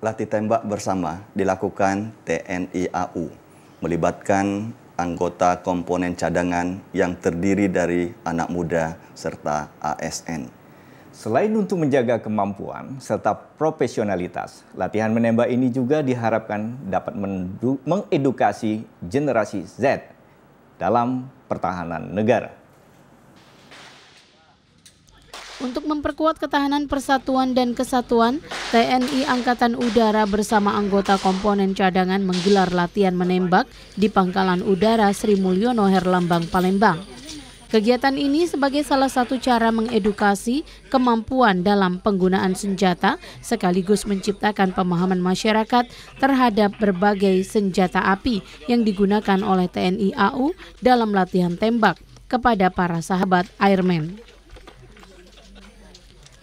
latih tembak bersama dilakukan TNI AU, melibatkan anggota komponen cadangan yang terdiri dari anak muda serta ASN. Selain untuk menjaga kemampuan serta profesionalitas, latihan menembak ini juga diharapkan dapat mengedukasi generasi Z dalam pertahanan negara. Untuk memperkuat ketahanan persatuan dan kesatuan, TNI Angkatan Udara bersama anggota komponen cadangan menggelar latihan menembak di Pangkalan Udara Sri Mulyono Herlambang, Palembang. Kegiatan ini sebagai salah satu cara mengedukasi kemampuan dalam penggunaan senjata sekaligus menciptakan pemahaman masyarakat terhadap berbagai senjata api yang digunakan oleh TNI AU dalam latihan tembak kepada para sahabat airman.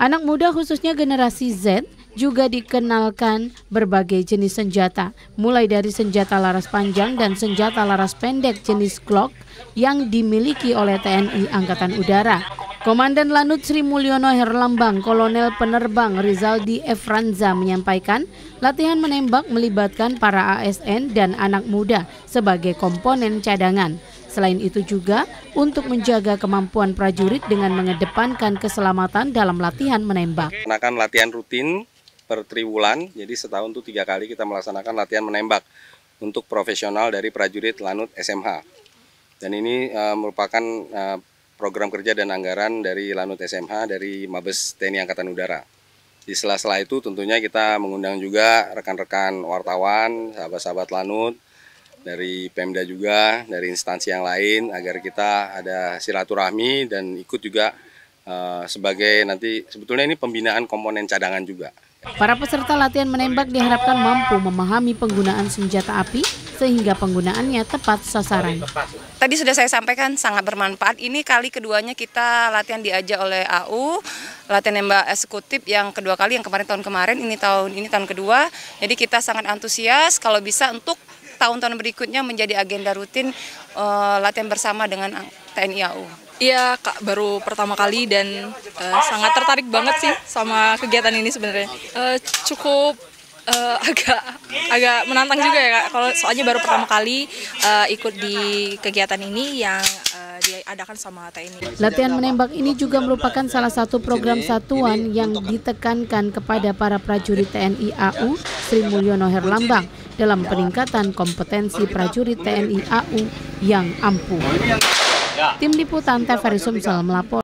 Anak muda khususnya generasi Z juga dikenalkan berbagai jenis senjata, mulai dari senjata laras panjang dan senjata laras pendek jenis Glock yang dimiliki oleh TNI Angkatan Udara. Komandan Lanut Sri Mulyono Herlambang, Kolonel Penerbang Rizaldi Efranza menyampaikan, latihan menembak melibatkan para ASN dan anak muda sebagai komponen cadangan. Selain itu juga untuk menjaga kemampuan prajurit dengan mengedepankan keselamatan dalam latihan menembak. Melaksanakan latihan rutin per triwulan, jadi setahun itu 3 kali kita melaksanakan latihan menembak untuk profesional dari prajurit Lanut SMH. Dan ini merupakan program kerja dan anggaran dari Lanut SMH dari Mabes TNI Angkatan Udara. Di sela-sela itu tentunya kita mengundang juga rekan-rekan wartawan, sahabat-sahabat Lanut, dari Pemda juga, dari instansi yang lain agar kita ada silaturahmi dan ikut juga sebagai nanti sebetulnya ini pembinaan komponen cadangan juga. Para peserta latihan menembak diharapkan mampu memahami penggunaan senjata api sehingga penggunaannya tepat sasaran. Tadi sudah saya sampaikan sangat bermanfaat. Ini kali keduanya kita latihan diajak oleh AU, latihan nembak eksekutif yang kedua kali, yang tahun kemarin, ini tahun kedua. Jadi kita sangat antusias kalau bisa untuk tahun-tahun berikutnya menjadi agenda rutin latihan bersama dengan TNI AU. Iya Kak, baru pertama kali dan sangat tertarik banget sih sama kegiatan ini sebenarnya. Cukup agak menantang juga ya Kak, kalau soalnya baru pertama kali ikut di kegiatan ini yang diadakan sama TNI. Latihan menembak ini juga merupakan salah satu program satuan yang ditekankan kepada para prajurit TNI AU Sri Mulyono Herlambang dalam peningkatan kompetensi prajurit TNI AU yang ampuh. Tim Liputan TVRI Sumsel melapor.